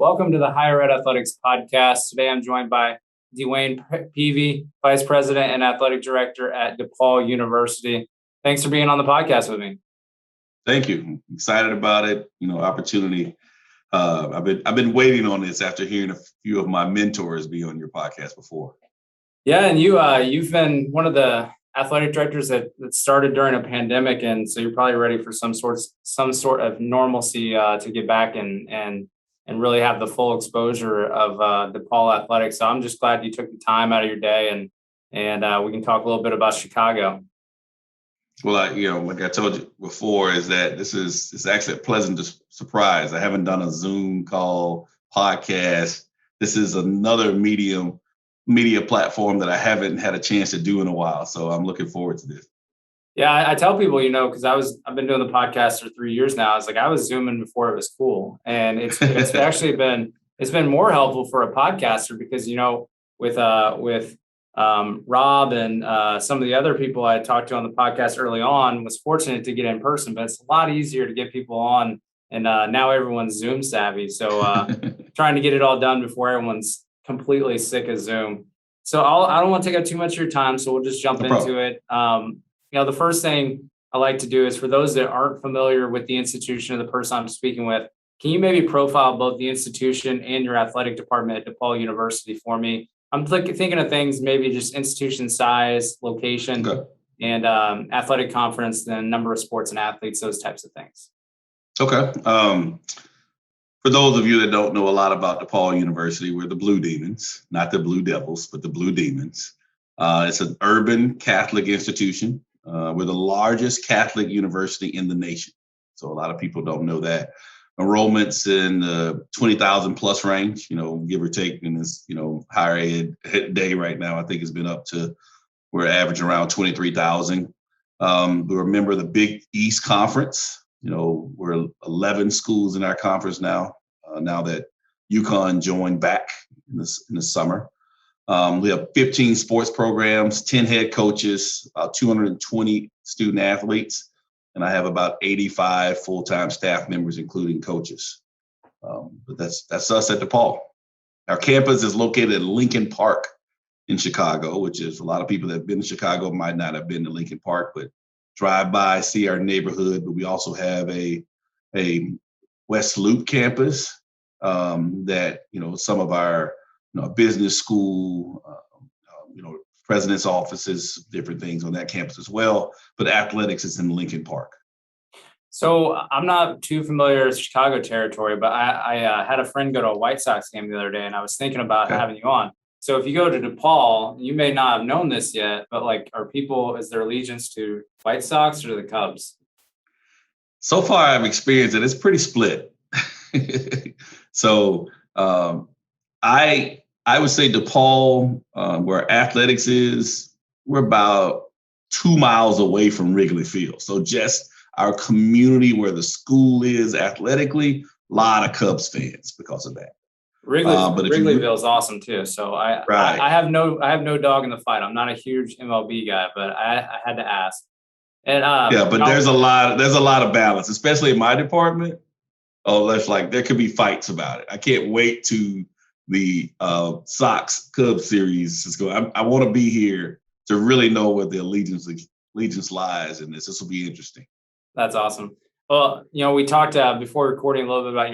Welcome to the Higher Ed Athletics Podcast. Today I'm joined by DeWayne Peevy, Vice President and Athletic Director at DePaul University. Thanks for being on the podcast with me. Thank you. I'm excited about it. Opportunity. I've been waiting on this after hearing a few of my mentors be on your podcast before. Yeah, and you've been one of the athletic directors that started during a pandemic, and so you're probably ready for some sort of normalcy to get back and really have the full exposure of DePaul athletics. So I'm just glad you took the time out of your day, and we can talk a little bit about Chicago. Well, like I told you before, is that it's actually a pleasant surprise. I haven't done a Zoom call, podcast. This is another media platform that I haven't had a chance to do in a while. So I'm looking forward to this. Yeah, I tell people, because I've been doing the podcast for 3 years now. I was Zooming before it was cool, and it's actually been more helpful for a podcaster because with Rob and some of the other people I talked to on the podcast early on, was fortunate to get in person, but it's a lot easier to get people on, and now everyone's Zoom savvy. So trying to get it all done before everyone's completely sick of Zoom. So I don't want to take up too much of your time, so we'll just jump into it. The first thing I like to do is, for those that aren't familiar with the institution or the person I'm speaking with, can you maybe profile both the institution and your athletic department at DePaul University for me? I'm thinking of things, maybe just institution size, location, Okay. and athletic conference, then number of sports and athletes, those types of things. Okay. For those of you that don't know a lot about DePaul University, we're the Blue Demons, not the Blue Devils, but the Blue Demons. It's an urban Catholic institution. We're the largest Catholic university in the nation. So a lot of people don't know that. Enrollments in the 20,000 plus range, give or take in this, higher ed day right now. I think it's been up to, we're averaging around 23,000. We're a member of the Big East Conference. We're 11 schools in our conference now that UConn joined back in the summer. We have 15 sports programs, 10 head coaches, about 220 student athletes, and I have about 85 full-time staff members, including coaches. But that's us at DePaul. Our campus is located in Lincoln Park in Chicago, which is a lot of people that have been to Chicago might not have been to Lincoln Park, but drive by, see our neighborhood. But we also have a West Loop campus that, some of our business school, president's offices, different things on that campus as well. But athletics is in Lincoln Park. So I'm not too familiar with Chicago territory, but I had a friend go to a White Sox game the other day, and I was thinking about having you on. So if you go to DePaul, you may not have known this yet, but is there allegiance to White Sox or to the Cubs? So far, I've experienced it. It's pretty split. So I would say DePaul, where athletics is, we're about 2 miles away from Wrigley Field. So just our community where the school is athletically, a lot of Cubs fans because of that. Wrigleyville is awesome too. So I have no dog in the fight. I'm not a huge MLB guy, but I had to ask. And there's a lot of balance, especially in my department. Oh, there could be fights about it. I can't wait to the Sox Cubs series is going. I want to be here to really know where the allegiance lies in this. This will be interesting. That's awesome. Well, we talked before recording a little bit about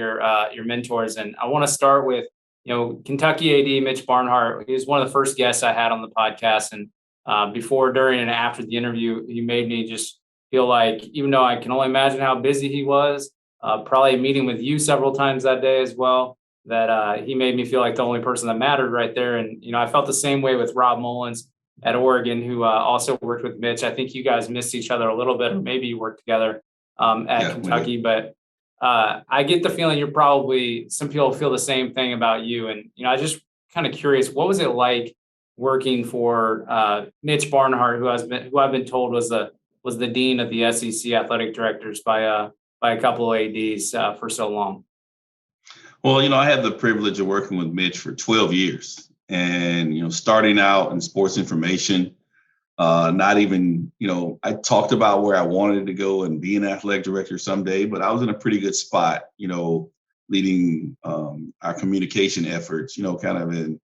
your mentors, and I want to start with Kentucky AD Mitch Barnhart. He was one of the first guests I had on the podcast, and before, during, and after the interview, he made me just feel like, even though I can only imagine how busy he was, probably meeting with you several times that day as well, that he made me feel like the only person that mattered right there. And, I felt the same way with Rob Mullins at Oregon, who also worked with Mitch. I think you guys missed each other a little bit, or maybe you worked together at Kentucky. But I get the feeling some people feel the same thing about you. And, I just kind of curious, what was it like working for Mitch Barnhart, who I've been told was the dean of the SEC athletic directors by a couple of ADs for so long? Well, I had the privilege of working with Mitch for 12 years and, starting out in sports information, not even, I talked about where I wanted to go and be an athletic director someday, but I was in a pretty good spot, leading our communication efforts, kind of in,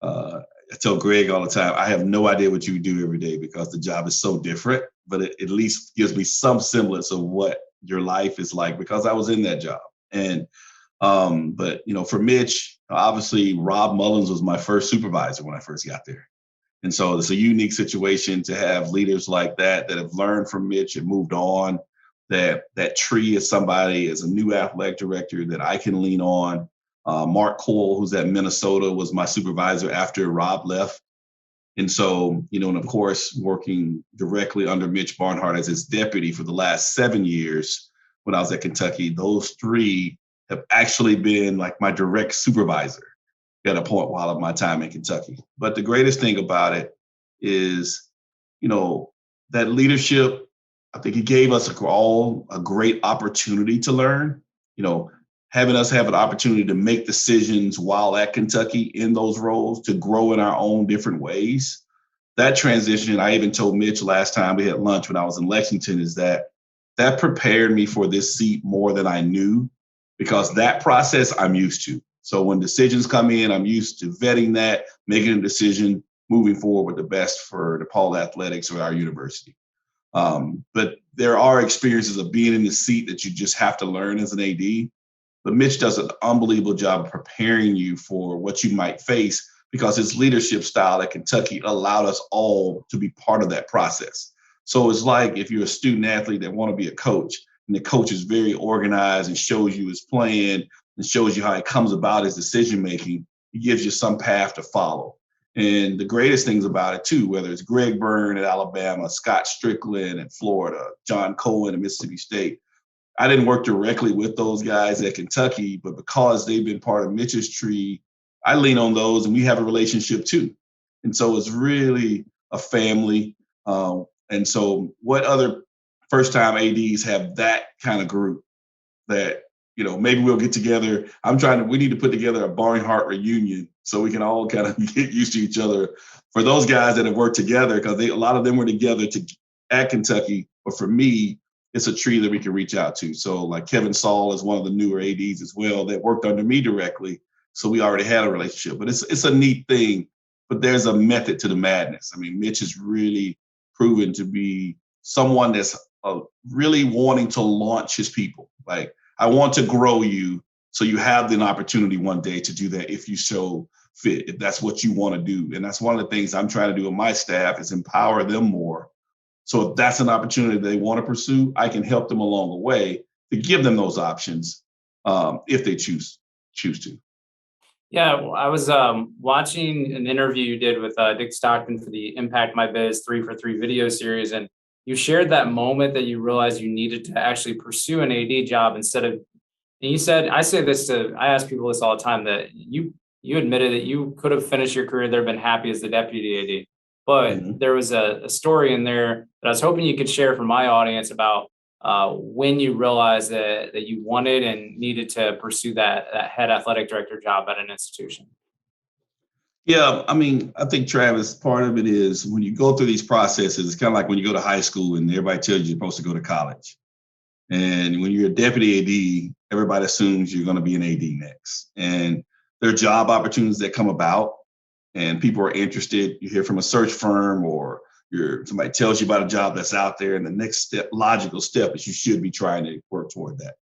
I tell Greg all the time, I have no idea what you do every day because the job is so different, but it at least gives me some semblance of what your life is like because I was in that job. And but for Mitch, obviously Rob Mullins was my first supervisor when I first got there. And so it's a unique situation to have leaders like that have learned from Mitch and moved on. That tree is somebody as a new athletic director that I can lean on. Mark Cole, who's at Minnesota, was my supervisor after Rob left. And so, and of course, working directly under Mitch Barnhart as his deputy for the last 7 years when I was at Kentucky, those three have actually been like my direct supervisor at a point while of my time in Kentucky. But the greatest thing about it is, that leadership, I think it gave us all a great opportunity to learn, having us have an opportunity to make decisions while at Kentucky in those roles, to grow in our own different ways. That transition, I even told Mitch last time we had lunch when I was in Lexington, is that prepared me for this seat more than I knew, because that process I'm used to. So when decisions come in, I'm used to vetting that, making a decision, moving forward with the best for DePaul athletics or our university. But there are experiences of being in the seat that you just have to learn as an AD. But Mitch does an unbelievable job of preparing you for what you might face because his leadership style at Kentucky allowed us all to be part of that process. So it's like if you're a student athlete that want to be a coach, and the coach is very organized and shows you his plan and shows you how it comes about his decision making, he gives you some path to follow. And the greatest things about it too, whether it's Greg Byrne at Alabama, Scott Strickland at Florida, John Cohen at Mississippi State, I didn't work directly with those guys at Kentucky, but because they've been part of Mitch's tree, I lean on those and we have a relationship too. And so it's really a family. And so what other first-time ADs have that kind of group that, maybe we'll get together. We need to put together a Barnhart reunion so we can all kind of get used to each other for those guys that have worked together, because a lot of them were together at Kentucky. But for me, it's a tree that we can reach out to. So like Kevin Saul is one of the newer ADs as well that worked under me directly. So we already had a relationship, but it's a neat thing, but there's a method to the madness. I mean, Mitch is really proven to be someone that's really wanting to launch his people. Like, I want to grow you so you have the opportunity one day to do that if you so fit, if that's what you want to do. And that's one of the things I'm trying to do with my staff is empower them more. So if that's an opportunity they want to pursue, I can help them along the way to give them those options if they choose to. Yeah, well, I was watching an interview you did with Dick Stockton for the Impact My Biz 3 for 3 video series, and you shared that moment that you realized you needed to actually pursue an AD job instead of. And you said, I ask people this all the time, that you admitted that you could have finished your career there, been happy as the deputy AD, but there was a story in there that I was hoping you could share for my audience about when you realized that you wanted and needed to pursue that head athletic director job at an institution. Yeah, I mean, I think, Travis, part of it is when you go through these processes, it's kind of like when you go to high school and everybody tells you you're supposed to go to college. And when you're a deputy AD, everybody assumes you're going to be an AD next. And there are job opportunities that come about and people are interested. You hear from a search firm or somebody tells you about a job that's out there, and the next logical step is you should be trying to work toward that.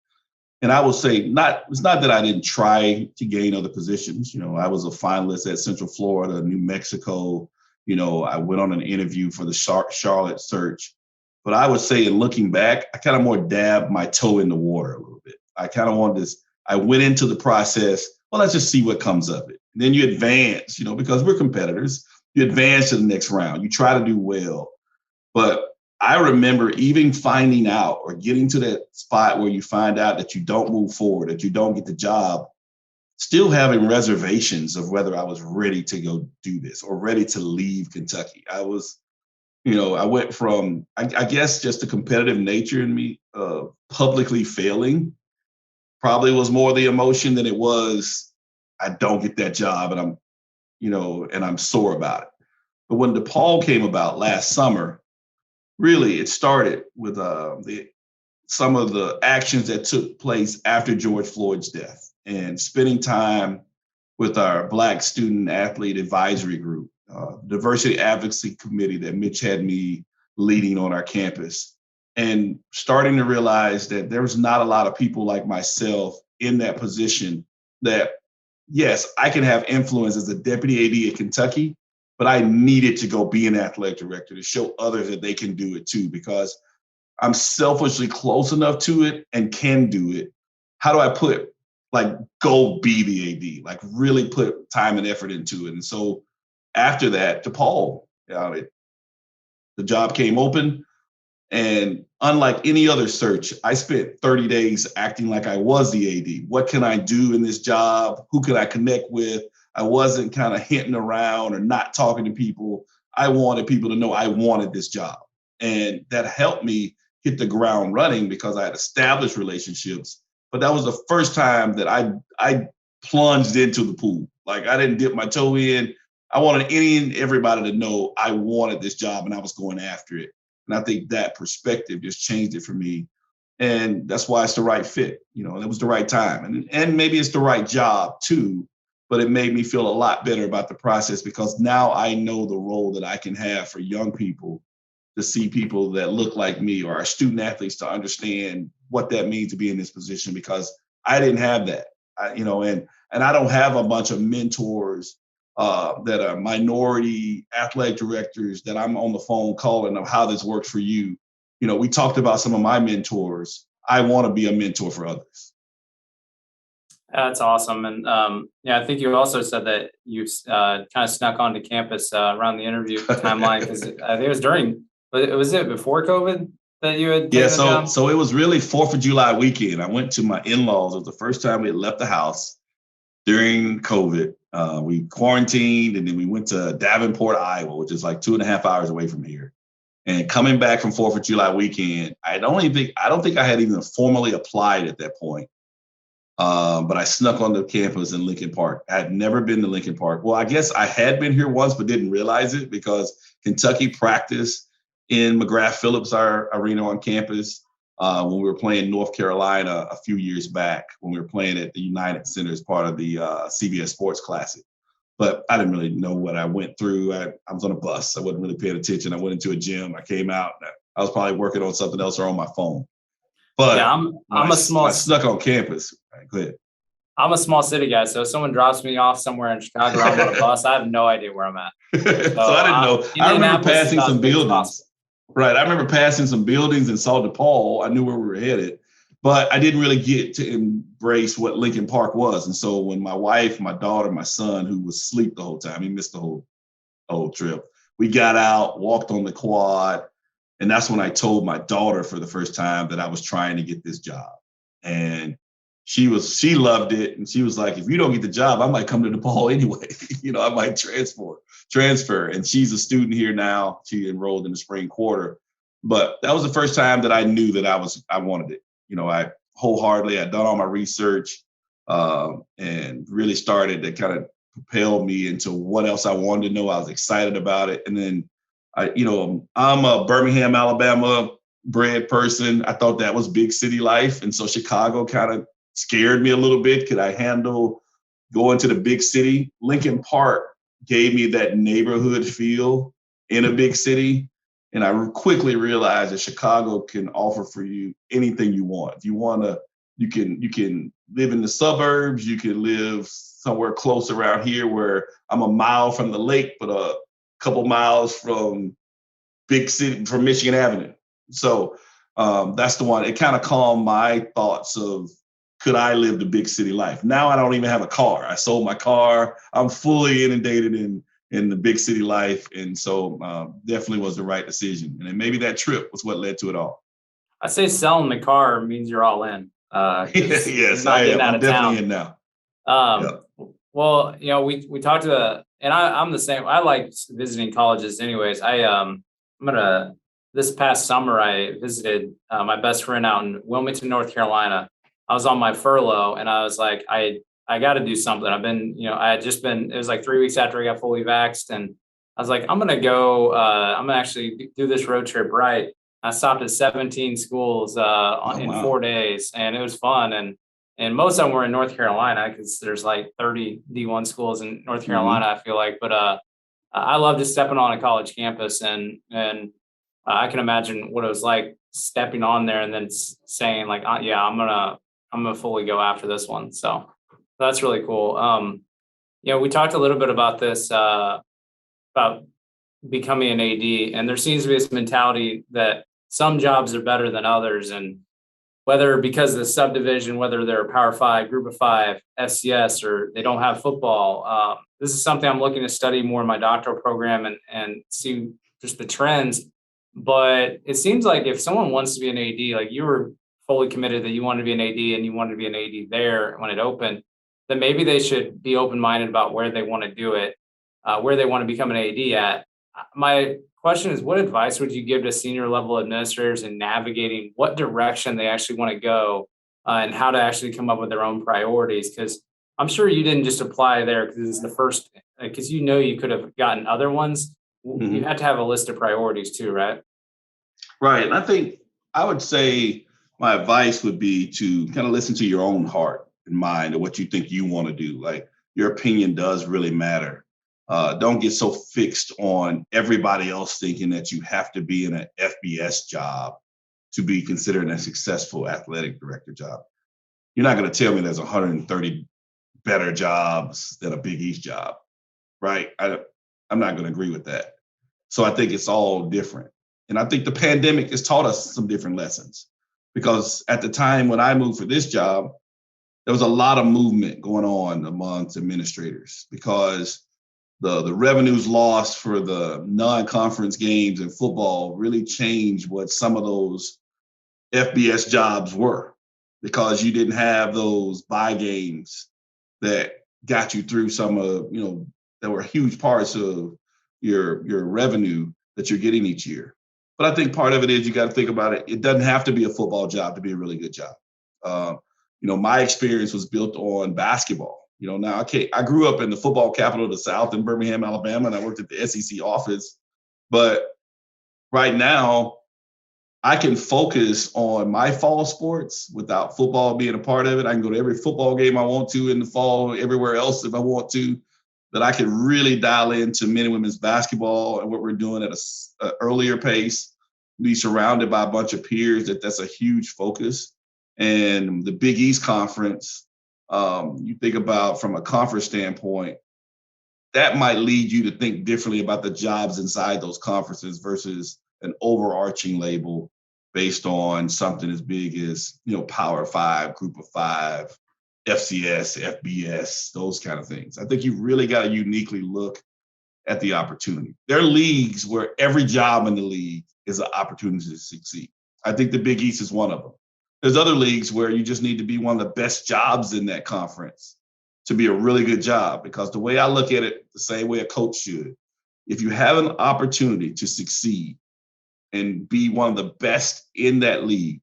And I will say, it's not that I didn't try to gain other positions. I was a finalist at Central Florida, New Mexico. I went on an interview for the Charlotte search. But I would say, in looking back, I kind of more dabbed my toe in the water a little bit. I kind of wanted this. I went into the process. Well, let's just see what comes of it. And then you advance, because we're competitors. You advance to the next round. You try to do well. But I remember even finding out or getting to that spot where you find out that you don't move forward, that you don't get the job, still having reservations of whether I was ready to go do this or ready to leave Kentucky. I was, I went from, I guess, just the competitive nature in me publicly failing probably was more the emotion than it was, I don't get that job and I'm sore about it. But when DePaul came about last summer, really, it started with some of the actions that took place after George Floyd's death. and spending time with our Black Student Athlete Advisory Group, Diversity Advocacy Committee that Mitch had me leading on our campus, and starting to realize that there was not a lot of people like myself in that position that, yes, I can have influence as a deputy AD at Kentucky, but I needed to go be an athletic director to show others that they can do it too, because I'm selfishly close enough to it and can do it. How do I go be the AD, like really put time and effort into it? And so after that, DePaul, the job came open. And unlike any other search, I spent 30 days acting like I was the AD. What can I do in this job? Who can I connect with? I wasn't kind of hinting around or not talking to people. I wanted people to know I wanted this job. And that helped me hit the ground running because I had established relationships. But that was the first time that I plunged into the pool. Like, I didn't dip my toe in. I wanted any and everybody to know I wanted this job and I was going after it. And I think that perspective just changed it for me. And that's why it's the right fit, and it was the right time. And maybe it's the right job too, but it made me feel a lot better about the process because now I know the role that I can have for young people to see people that look like me or our student athletes to understand what that means to be in this position, because I didn't have that, and I don't have a bunch of mentors that are minority athletic directors that I'm on the phone calling of how this works for you. We talked about some of my mentors. I want to be a mentor for others. That's awesome. And I think you also said that you kind of snuck onto campus around the interview timeline because I think it was it before COVID that you had taken the job? So it was really 4th of July weekend. I went to my in-laws. It was the first time we had left the house during COVID. We quarantined and then we went to Davenport, Iowa, which is like 2.5 hours away from here. And coming back from 4th of July weekend, I don't think I had even formally applied at that point. But I snuck onto campus in Lincoln Park. I had never been to Lincoln Park. Well, I guess I had been here once, but didn't realize it because Kentucky practiced in McGrath-Phillips, our arena on campus, when we were playing North Carolina a few years back, when we were playing at the United Center as part of the CBS Sports Classic. But I didn't really know what I went through. I was on a bus. I wasn't really paying attention. I went into a gym. I came out. I was probably working on something else or on my phone. But yeah, I snuck on campus. Right, go ahead. I'm a small city guy, so if someone drops me off somewhere in Chicago, I'm on a bus, I have no idea where I'm at. So I didn't know. I remember passing some buildings. Right. I remember passing some buildings and saw DePaul. I knew where we were headed, but I didn't really get to embrace what Lincoln Park was. And so when my wife, my daughter, my son, who was asleep the whole time, he missed the whole trip, we got out, walked on the quad. And that's when I told my daughter for the first time that I was trying to get this job. And she loved it. And she was like, if you don't get the job, I might come to DePaul anyway. I might transfer. And she's a student here now. She enrolled in the spring quarter. But that was the first time that I knew that I wanted it. I wholeheartedly had done all my research and really started to kind of propel me into what else I wanted to know. I was excited about it. And then I'm a Birmingham, Alabama bred person. I thought that was big city life. And so Chicago kind of scared me a little bit. Could I handle going to the big city? Lincoln Park gave me that neighborhood feel in a big city. And I quickly realized that Chicago can offer for you anything you want. If you want to, you can live in the suburbs. You can live somewhere close around here where I'm a mile from the lake, but a couple miles from big city, from Michigan Avenue. So that's the one. It kind of calmed my thoughts of, could I live the big city life? Now I don't even have a car. I sold my car. I'm fully inundated in the big city life. And so definitely was the right decision. And then maybe that trip was what led to it all. I say selling the car means you're all in. Yes, I am. I'm definitely in now. Well, we talked to and I'm the same. I like visiting colleges anyways. This past summer, I visited my best friend out in Wilmington, North Carolina. I was on my furlough and I was like, I got to do something. It was like 3 weeks after I got fully vaxxed. And I was like, I'm going to go, I'm going to actually do this road trip right. I stopped at 17 schools in 4 days and it was fun. And and most of them were in North Carolina because there's like 30 D1 schools in North Mm-hmm. Carolina, I feel like. But I love just stepping on a college campus, and I can imagine what it was like stepping on there and then saying like, yeah, I'm gonna fully go after this one. So that's really cool. We talked a little bit about this about becoming an AD, and there seems to be this mentality that some jobs are better than others, and whether because of the subdivision, whether they're a Power Five, Group of Five, FCS, or they don't have football. This is something I'm looking to study more in my doctoral program and see just the trends. But it seems like if someone wants to be an AD, like you were fully committed that you wanted to be an AD and you wanted to be an AD there when it opened, then maybe they should be open minded about where they want to do it, where they want to become an AD at. My question is, what advice would you give to senior level administrators in navigating what direction they actually want to go, and how to actually come up with their own priorities? Because I'm sure you didn't just apply there because it's the first, because you could have gotten other ones. You Mm-hmm. had to have a list of priorities too, right? Right. And I think I would say my advice would be to kind of listen to your own heart and mind and what you think you want to do. Like your opinion does really matter. Don't get so fixed on everybody else thinking that you have to be in an FBS job to be considered a successful athletic director job. You're not going to tell me there's 130 better jobs than a Big East job, right? I'm not going to agree with that. So I think it's all different. And I think the pandemic has taught us some different lessons because at the time when I moved for this job, there was a lot of movement going on amongst administrators because the revenues lost for the non-conference games and football really changed what some of those FBS jobs were because you didn't have those buy games that got you through some of, that were huge parts of your revenue that you're getting each year. But I think part of it is you got to think about it. It doesn't have to be a football job to be a really good job. My experience was built on basketball. Now I grew up in the football capital of the South in Birmingham, Alabama, and I worked at the SEC office. But right now, I can focus on my fall sports without football being a part of it. I can go to every football game I want to in the fall, everywhere else if I want to. That I can really dial into men and women's basketball and what we're doing at an earlier pace, be surrounded by a bunch of peers. That's a huge focus. And the Big East Conference, you think about from a conference standpoint, that might lead you to think differently about the jobs inside those conferences versus an overarching label based on something as big as, Power Five, Group of Five, FCS, FBS, those kind of things. I think you really got to uniquely look at the opportunity. There are leagues where every job in the league is an opportunity to succeed. I think the Big East is one of them. There's other leagues where you just need to be one of the best jobs in that conference to be a really good job, because the way I look at it, the same way a coach should, if you have an opportunity to succeed and be one of the best in that league,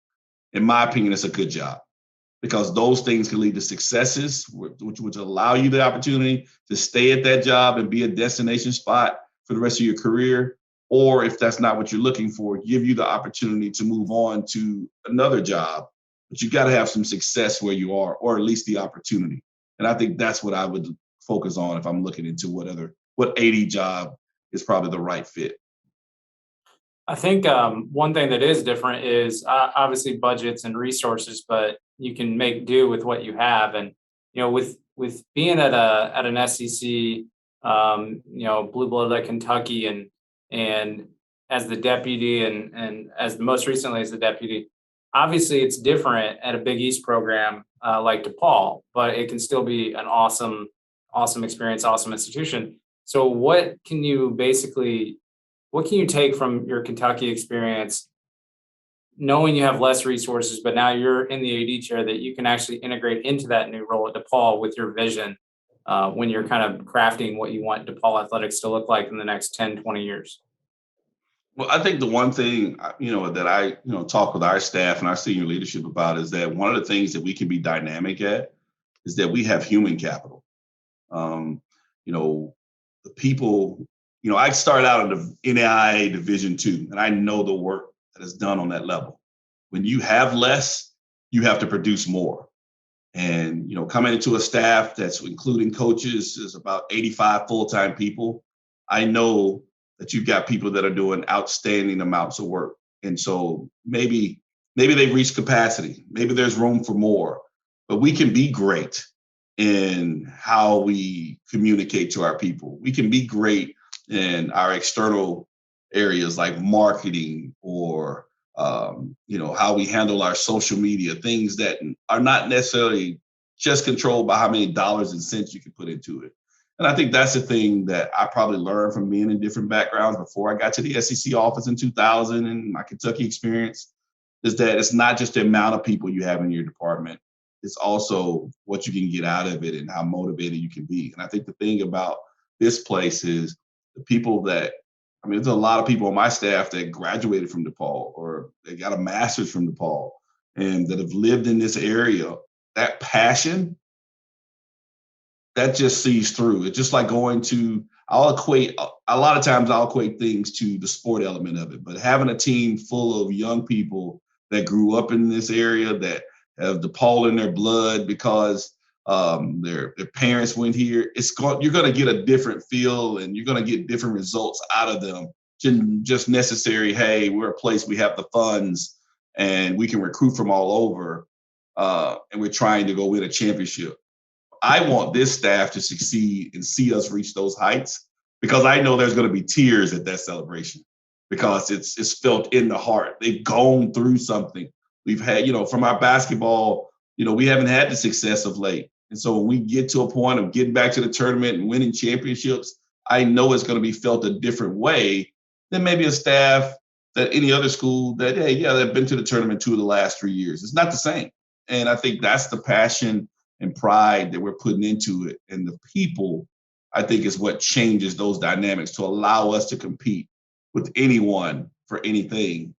in my opinion, it's a good job. Because those things can lead to successes, which allow you the opportunity to stay at that job and be a destination spot for the rest of your career. Or if that's not what you're looking for, give you the opportunity to move on to another job. But you got to have some success where you are, or at least the opportunity. And I think that's what I would focus on if I'm looking into what AD job is probably the right fit. I think one thing that is different is obviously budgets and resources, but you can make do with what you have. And with being at an SEC, blue blood like Kentucky, and as the deputy and as most recently as the deputy, obviously it's different at a Big East program like DePaul, but it can still be an awesome experience, awesome institution. So what can you take from your Kentucky experience, knowing you have less resources, but now you're in the AD chair, that you can actually integrate into that new role at DePaul with your vision when you're kind of crafting what you want DePaul athletics to look like in the next 10, 20 years? Well, I think the one thing, that I, talk with our staff and our senior leadership about is that one of the things that we can be dynamic at is that we have human capital. The people, I started out in the NAIA Division II, and I know the work that is done on that level. When you have less, you have to produce more. And, coming into a staff that's including coaches is about 85 full-time people. I know that you've got people that are doing outstanding amounts of work. And so maybe they've reached capacity. Maybe there's room for more, but we can be great in how we communicate to our people. We can be great in our external areas like marketing or how we handle our social media, things that are not necessarily just controlled by how many dollars and cents you can put into it. And I think that's the thing that I probably learned from being in different backgrounds before I got to the SEC office in 2000 and my Kentucky experience, is that it's not just the amount of people you have in your department. It's also what you can get out of it and how motivated you can be. And I think the thing about this place is the people that, there's a lot of people on my staff that graduated from DePaul or they got a master's from DePaul and that have lived in this area. That passion, that just sees through. It's just like going to, a lot of times I'll equate things to the sport element of it, but having a team full of young people that grew up in this area that have DePaul in their blood because their parents went here, you're going to get a different feel and you're going to get different results out of them. Just necessary, hey, we're a place, we have the funds and we can recruit from all over and we're trying to go win a championship. I want this staff to succeed and see us reach those heights because I know there's going to be tears at that celebration because it's felt in the heart. They've gone through something. We've had, from our basketball, we haven't had the success of late. And so when we get to a point of getting back to the tournament and winning championships, I know it's going to be felt a different way than maybe a staff that any other school that, hey, yeah, they've been to the tournament 2 of the last 3 years. It's not the same. And I think that's the passion and pride that we're putting into it. And the people, I think, is what changes those dynamics to allow us to compete with anyone for anything.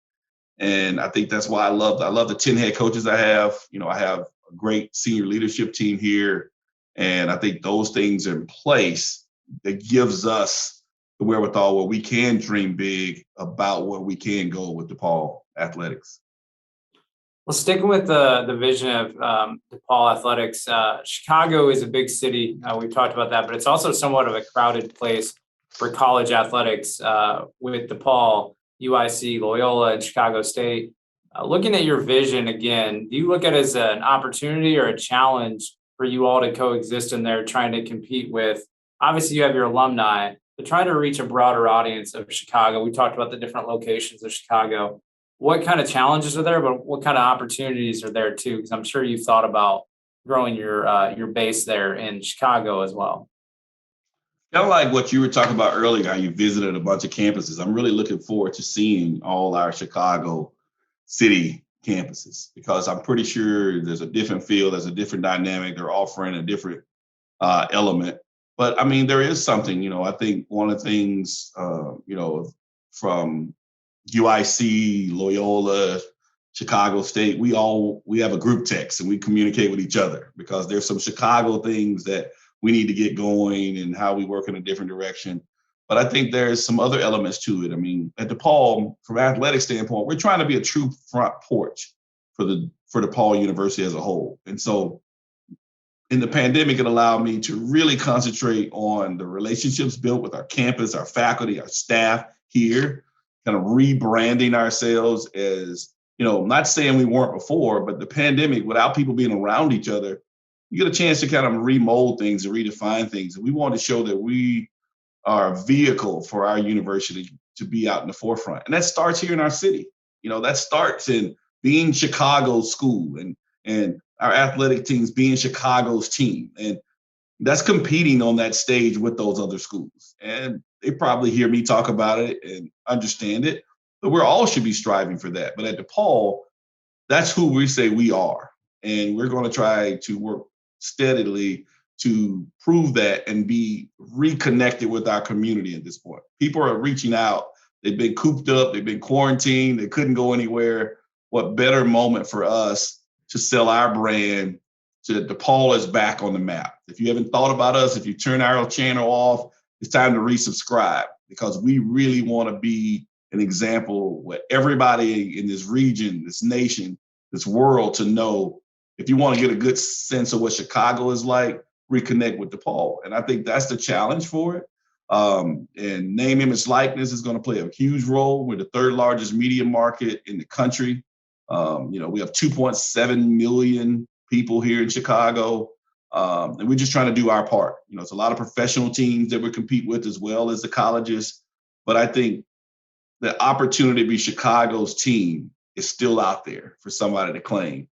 And I think that's why I love the 10 head coaches I have. I have a great senior leadership team here. And I think those things are in place that gives us the wherewithal where we can dream big about where we can go with DePaul athletics. Well, sticking with the vision of DePaul athletics, Chicago is a big city. We've talked about that, but it's also somewhat of a crowded place for college athletics with DePaul, UIC, Loyola, and Chicago State. Looking at your vision again, do you look at it as an opportunity or a challenge for you all to coexist in there, trying to compete with, obviously you have your alumni, but trying to reach a broader audience of Chicago? We talked about the different locations of Chicago. What kind of challenges are there, but what kind of opportunities are there too? Because I'm sure you've thought about growing your base there in Chicago as well. Kind of like what you were talking about earlier, how you visited a bunch of campuses. I'm really looking forward to seeing all our Chicago city campuses because I'm pretty sure there's a different feel, there's a different dynamic, they're offering a different element. But there is something, I think one of the things, from UIC, Loyola, Chicago State, we have a group text and we communicate with each other because there's some Chicago things that we need to get going and how we work in a different direction. But I think there's some other elements to it. At DePaul, from an athletic standpoint, we're trying to be a true front porch for DePaul University as a whole. And so in the pandemic, it allowed me to really concentrate on the relationships built with our campus, our faculty, our staff here, kind of rebranding ourselves as, not saying we weren't before, but the pandemic, without people being around each other, you get a chance to kind of remold things and redefine things. And we want to show that we are a vehicle for our university to be out in the forefront. And that starts here in our city. That starts in being Chicago's school and our athletic teams being Chicago's team. And that's competing on that stage with those other schools. And they probably hear me talk about it and understand it, but we all should be striving for that. But at DePaul, that's who we say we are. And we're going to try to work steadily to prove that and be reconnected with our community at this point. People are reaching out. They've been cooped up. They've been quarantined. They couldn't go anywhere. What better moment for us to sell our brand to DePaul is back on the map. If you haven't thought about us, if you turn our channel off, it's time to resubscribe because we really want to be an example where everybody in this region, this nation, this world to know if you want to get a good sense of what Chicago is like, reconnect with DePaul. And I think that's the challenge for it. And name, image, likeness is going to play a huge role. We're the third largest media market in the country. We have 2.7 million people here in Chicago. And we're just trying to do our part. It's a lot of professional teams that we compete with as well as the colleges. But I think the opportunity to be Chicago's team is still out there for somebody to claim.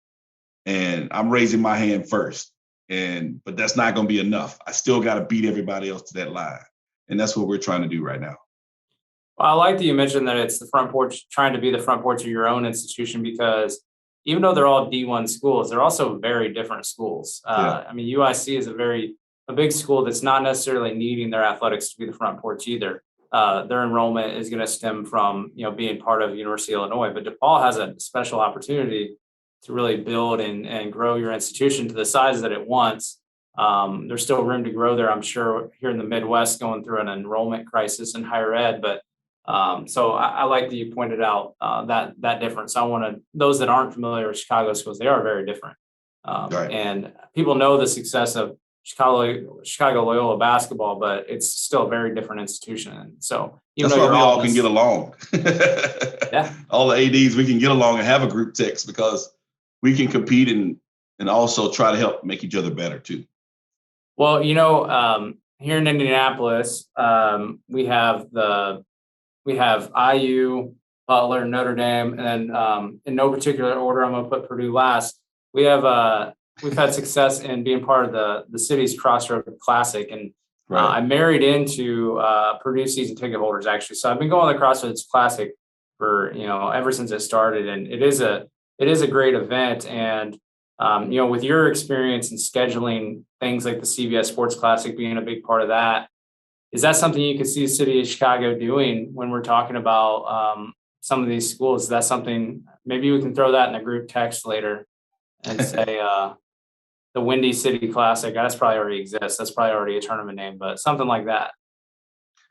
And I'm raising my hand first. But that's not going to be enough. I still got to beat everybody else to that line. And that's what we're trying to do right now. Well, I like that you mentioned that it's the front porch, trying to be the front porch of your own institution, because even though they're all D1 schools, they're also very different schools. I mean, UIC is a big school that's not necessarily needing their athletics to be the front porch either. Their enrollment is going to stem from, being part of University of Illinois, but DePaul has a special opportunity to really build and grow your institution to the size that it wants. There's still room to grow there, I'm sure, here in the Midwest, going through an enrollment crisis in higher ed. But so I like that you pointed out that difference. Those that aren't familiar with Chicago schools, they are very different. Right. And people know the success of Chicago Loyola basketball, but it's still a very different institution. And so that's why we all can get along. Yeah. All the ADs, we can get along and have a group text because we can compete and also try to help make each other better too. Well, here in Indianapolis, we have IU, Butler, Notre Dame, and then in no particular order, I'm going to put Purdue last. We've had success in being part of the city's Crossroads Classic, and I married into Purdue season ticket holders actually. So I've been going to the Crossroads Classic for ever since it started, and it is a great event. And with your experience in scheduling things like the CBS Sports Classic being a big part of that, is that something you could see the city of Chicago doing when we're talking about some of these schools? Is that something, maybe we can throw that in a group text later and say the Windy City Classic? That's probably already exists. That's probably already a tournament name, but something like that.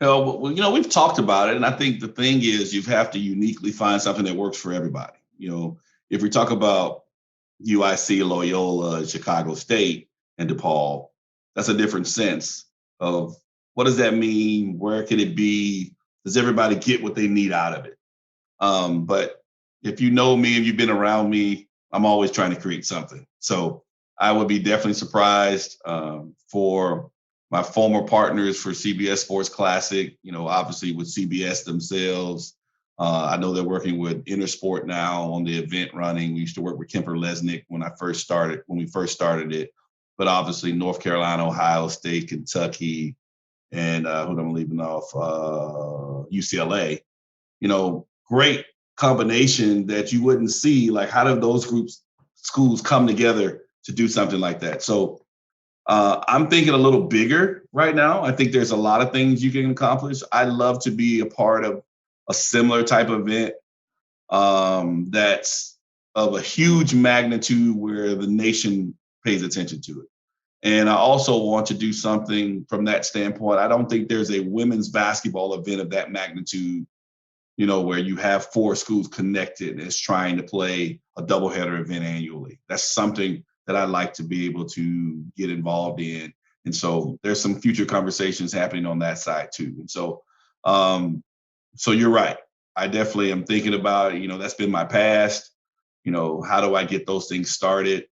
Well, we've talked about it, and I think the thing is you have to uniquely find something that works for everybody. If we talk about UIC, Loyola, Chicago State, and DePaul, that's a different sense of what does that mean? Where can it be? Does everybody get what they need out of it? But if you know me and you've been around me, I'm always trying to create something. So I would be definitely surprised for my former partners for CBS Sports Classic, obviously with CBS themselves. I know they're working with Intersport now on the event running. We used to work with Kemper Lesnick when we first started it. But obviously North Carolina, Ohio State, Kentucky, and who I'm leaving off, UCLA. Great combination that you wouldn't see. Like, how do those schools come together to do something like that? So I'm thinking a little bigger right now. I think there's a lot of things you can accomplish. I'd love to be a part of a similar type of event that's of a huge magnitude where the nation pays attention to it. And I also want to do something from that standpoint. I don't think there's a women's basketball event of that magnitude, where you have 4 schools connected and is trying to play a doubleheader event annually. That's something that I'd like to be able to get involved in. And so there's some future conversations happening on that side too. And so, so you're right. I definitely am thinking about it. That's been my past. How do I get those things started?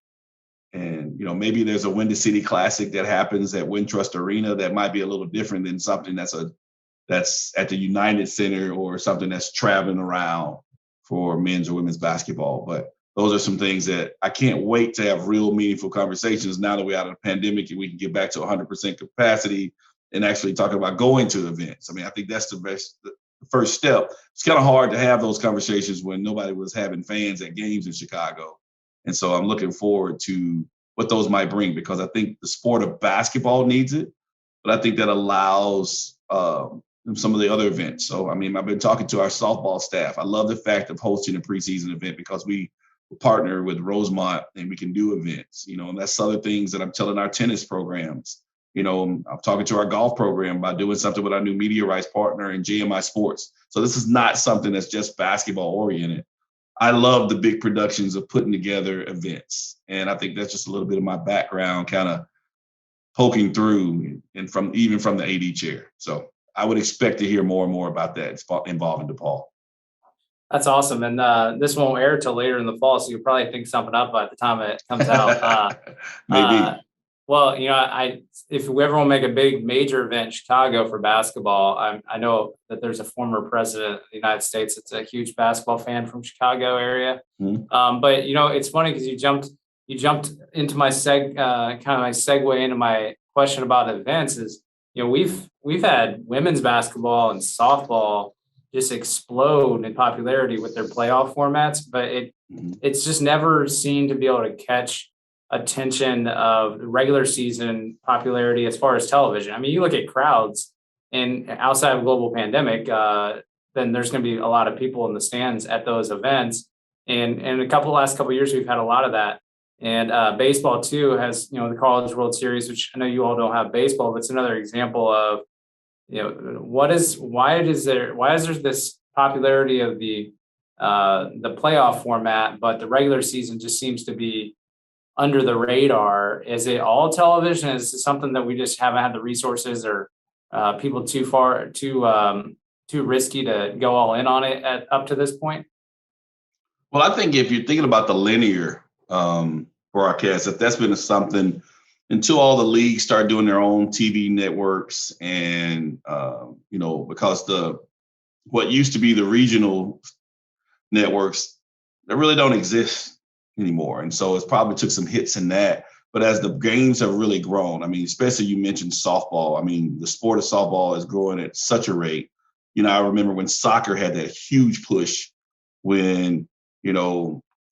And, maybe there's a Windy City Classic that happens at Wintrust Arena that might be a little different than something that's at the United Center or something that's traveling around for men's or women's basketball. But those are some things that I can't wait to have real meaningful conversations now that we're out of the pandemic and we can get back to 100% capacity and actually talking about going to events. I mean, I think that's the first step. It's kind of hard to have those conversations when nobody was having fans at games in Chicago. And so I'm looking forward to what those might bring, because I think the sport of basketball needs it, but I think that allows some of the other events. So, I've been talking to our softball staff. I love the fact of hosting a preseason event because we partner with Rosemont and we can do events, and that's other things that I'm telling our tennis programs. I'm talking to our golf program about doing something with our new media rights partner in GMI Sports. So this is not something that's just basketball oriented. I love the big productions of putting together events. And I think that's just a little bit of my background kind of poking through and even from the AD chair. So I would expect to hear more and more about that involving DePaul. That's awesome. And this won't air till later in the fall, so you'll probably think something up by the time it comes out. Maybe. Well, if we ever want to make a big major event in Chicago for basketball, I know that there's a former president of the United States that's a huge basketball fan from Chicago area. Mm-hmm. But it's funny because you jumped into my segue into my question about events. Is we've had women's basketball and softball just explode in popularity with their playoff formats, but it's just never seemed to be able to catch attention of the regular season popularity as far as television. I mean, you look at crowds, and outside of global pandemic, then there's going to be a lot of people in the stands at those events. And in the last couple of years, we've had a lot of that. And baseball too has, the College World Series, which I know you all don't have baseball, but it's another example of, why is there this popularity of the playoff format, but the regular season just seems to be under the radar? Is it all television? Is it something that we just haven't had the resources, or people too risky to go all in on it up to this point? Well, I think if you're thinking about the linear broadcast, that's been something until all the leagues start doing their own TV networks, and because what used to be the regional networks, they really don't exist anymore, and so it's probably took some hits in that. But as the games have really grown, I mean, especially you mentioned softball. I mean, the sport of softball is growing at such a rate. I remember when soccer had that huge push when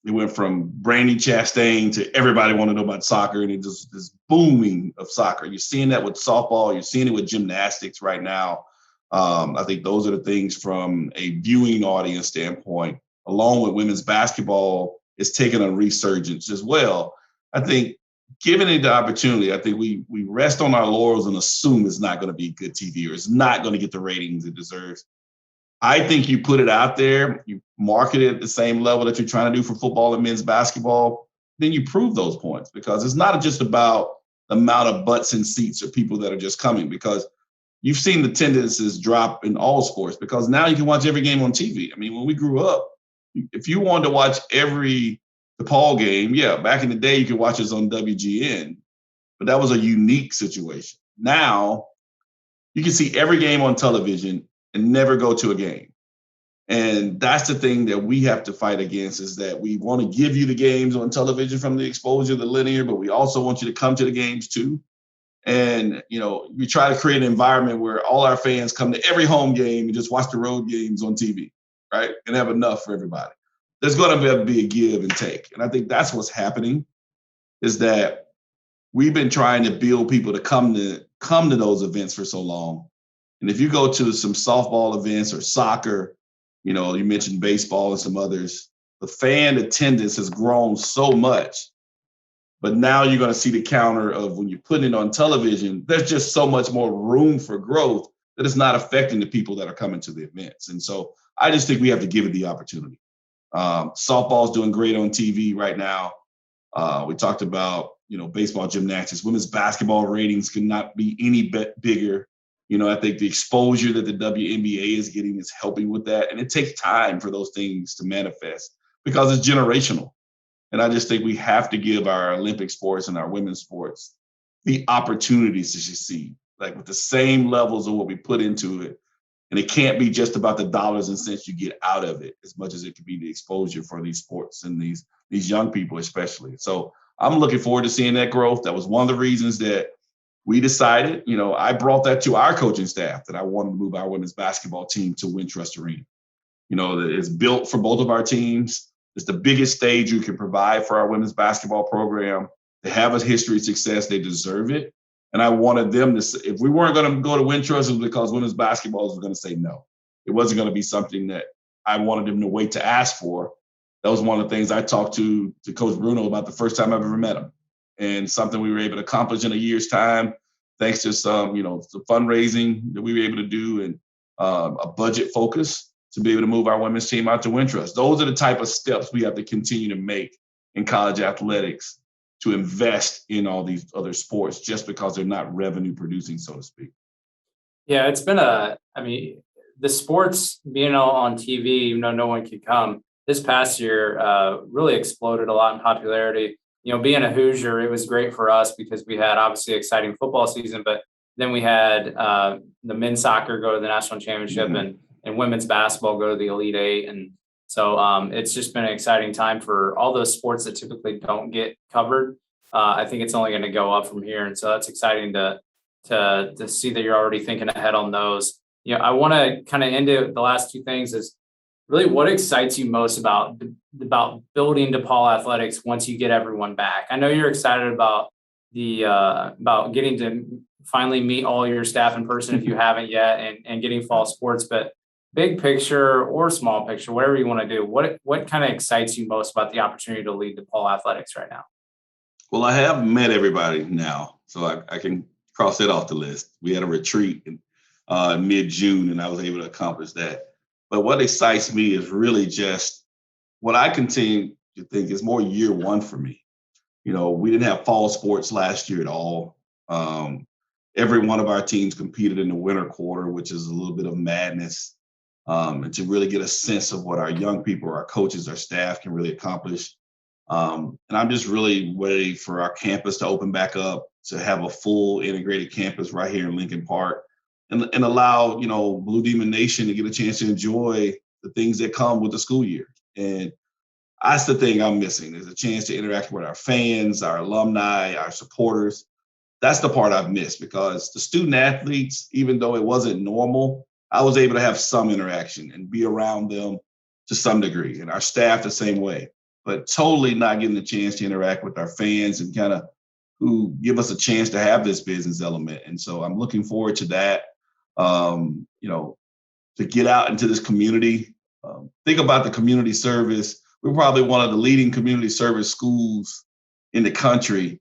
it went from Brandy Chastain to everybody wanted to know about soccer, and it just this booming of soccer. You're seeing that with softball. You're seeing it with gymnastics right now. I think those are the things from a viewing audience standpoint, along with women's basketball, is taking a resurgence as well. I think given it the opportunity, I think we rest on our laurels and assume it's not going to be good TV or it's not going to get the ratings it deserves. I think you put it out there, you market it at the same level that you're trying to do for football and men's basketball, then you prove those points, because it's not just about the amount of butts and seats or people that are just coming, because you've seen the tendencies drop in all sports because now you can watch every game on TV. I mean, when we grew up, if you wanted to watch every DePaul game, back in the day, you could watch us on WGN, but that was a unique situation. Now you can see every game on television and never go to a game. And that's the thing that we have to fight against, is that we want to give you the games on television from the exposure, the linear, but we also want you to come to the games too. And, we try to create an environment where all our fans come to every home game and just watch the road games on TV, right? And have enough for everybody. There's going to be a give and take. And I think that's what's happening, is that we've been trying to build people to come to those events for so long. And if you go to some softball events or soccer, you mentioned baseball and some others, the fan attendance has grown so much. But now you're going to see the counter of when you're putting it on television, there's just so much more room for growth that it's not affecting the people that are coming to the events. And so I just think we have to give it the opportunity. Softball is doing great on TV right now. We talked about, baseball, gymnastics, women's basketball ratings cannot be any bigger. I think the exposure that the WNBA is getting is helping with that. And it takes time for those things to manifest because it's generational. And I just think we have to give our Olympic sports and our women's sports the opportunities to succeed, like with the same levels of what we put into it. And it can't be just about the dollars and cents you get out of it, as much as it can be the exposure for these sports and these young people especially. So I'm looking forward to seeing that growth. That was one of the reasons that we decided, I brought that to our coaching staff, that I wanted to move our women's basketball team to Wintrust Arena. It's built for both of our teams. It's the biggest stage you can provide for our women's basketball program. They have a history of success. They deserve it. And I wanted them to, if we weren't going to go to Wintrust, it was because women's basketball was going to say no. It wasn't going to be something that I wanted them to wait to ask for. That was one of the things I talked to Coach Bruno about the first time I've ever met him. And something we were able to accomplish in a year's time, thanks to some, some fundraising that we were able to do, and a budget focus. to be able to move our women's team out to Wintrust. Those are the type of steps we have to continue to make in college athletics to invest in all these other sports just because they're not revenue producing, so to speak. Yeah, it's been the sports being on TV, even though no one could come, this past year really exploded a lot in popularity. Being a Hoosier, it was great for us because we had obviously exciting football season, but then we had the men's soccer go to the national championship and women's basketball go to the Elite Eight. And so it's just been an exciting time for all those sports that typically don't get covered. I think it's only going to go up from here. And so that's exciting to see that you're already thinking ahead on those. I want to kind of end it. The last two things is really what excites you most about building DePaul athletics once you get everyone back. I know you're excited about about getting to finally meet all your staff in person if you haven't yet, and getting fall sports, but big picture or small picture, whatever you want to do, what kind of excites you most about the opportunity to lead DePaul athletics right now? Well, I have met everybody now, so I can cross it off the list. We had a retreat in mid-June, and I was able to accomplish that. But what excites me is really just what I continue to think is more year one for me. We didn't have fall sports last year at all. Every one of our teams competed in the winter quarter, which is a little bit of madness. And to really get a sense of what our young people, our coaches, our staff can really accomplish. And I'm just really ready for our campus to open back up, to have a full integrated campus right here in Lincoln Park, and allow, Blue Demon Nation to get a chance to enjoy the things that come with the school year. And that's the thing I'm missing. There's a chance to interact with our fans, our alumni, our supporters. That's the part I've missed, because the student athletes, even though it wasn't normal, I was able to have some interaction and be around them to some degree, and our staff the same way. But totally not getting the chance to interact with our fans and kind of who give us a chance to have this business element. And so I'm looking forward to that, to get out into this community. Think about the community service. We're probably one of the leading community service schools in the country.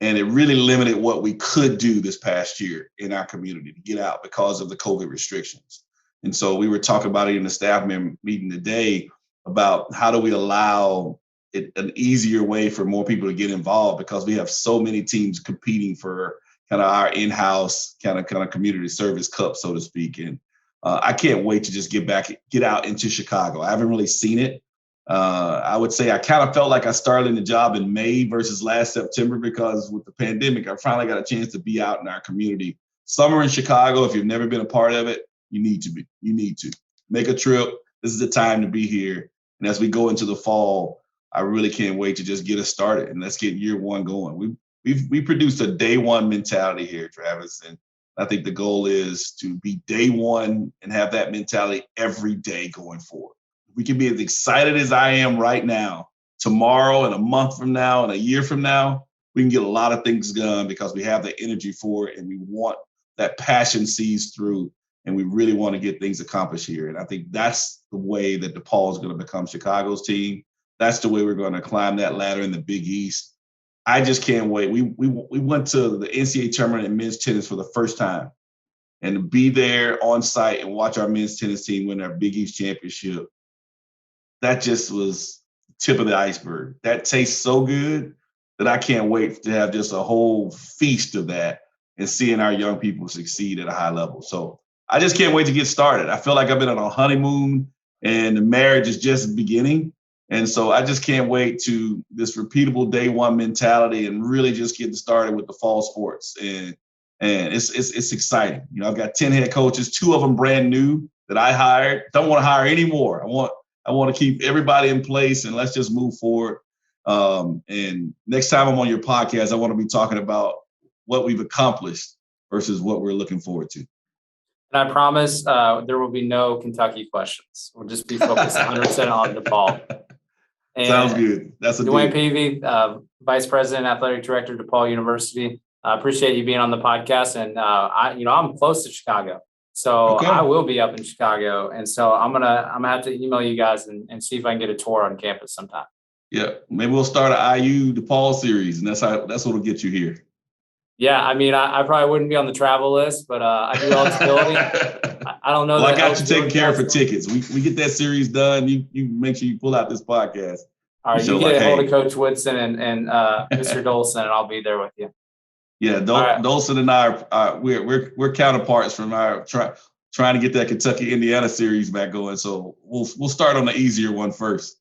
And it really limited what we could do this past year in our community to get out because of the COVID restrictions. And so we were talking about it in the staff meeting today about how do we allow it an easier way for more people to get involved, because we have so many teams competing for kind of our in-house kind of community service cup, so to speak. And I can't wait to just get out into Chicago. I haven't really seen it. I would say I kind of felt like I started in the job in May versus last September, because with the pandemic, I finally got a chance to be out in our community. Summer in Chicago, if you've never been a part of it, you need to make a trip. This is the time to be here. And as we go into the fall, I really can't wait to just get us started, and let's get year one going. We produced a day one mentality here, Travis, and I think the goal is to be day one and have that mentality every day going forward. We can be as excited as I am right now, tomorrow and a month from now and a year from now, we can get a lot of things done because we have the energy for it, and we want that passion seized through, and we really want to get things accomplished here. And I think that's the way that DePaul is going to become Chicago's team. That's the way we're going to climb that ladder in the Big East. I just can't wait. We went to the NCAA tournament in men's tennis for the first time, and to be there on site and watch our men's tennis team win our Big East championship, that just was the tip of the iceberg. That tastes so good that I can't wait to have just a whole feast of that and seeing our young people succeed at a high level. So I just can't wait to get started. I feel like I've been on a honeymoon and the marriage is just beginning. And so I just can't wait to this repeatable day one mentality and really just getting started with the fall sports. And it's exciting. I've got 10 head coaches, 2 of them brand new that I hired. Don't want to hire any more. I want to keep everybody in place, and let's just move forward. And next time I'm on your podcast, I want to be talking about what we've accomplished versus what we're looking forward to. And I promise there will be no Kentucky questions. We'll just be focused 100% on DePaul. And sounds good. That's a DeWayne Peevy, Vice President, Athletic Director, DePaul University. I appreciate you being on the podcast. And I'm close to Chicago, so okay. I will be up in Chicago, and so I'm gonna have to email you guys and see if I can get a tour on campus sometime. Yeah, maybe we'll start an IU DePaul series, and that's what'll get you here. Yeah, I probably wouldn't be on the travel list, but I do eligibility. I don't know. Well, I got you taken care of for tickets. We get that series done. You make sure you pull out this podcast. All right, you get a hold of Coach Woodson and Mr. Dolson, and I'll be there with you. Yeah, Dolson and I are we're counterparts from our trying to get that Kentucky Indiana series back going. So we'll start on the easier one first.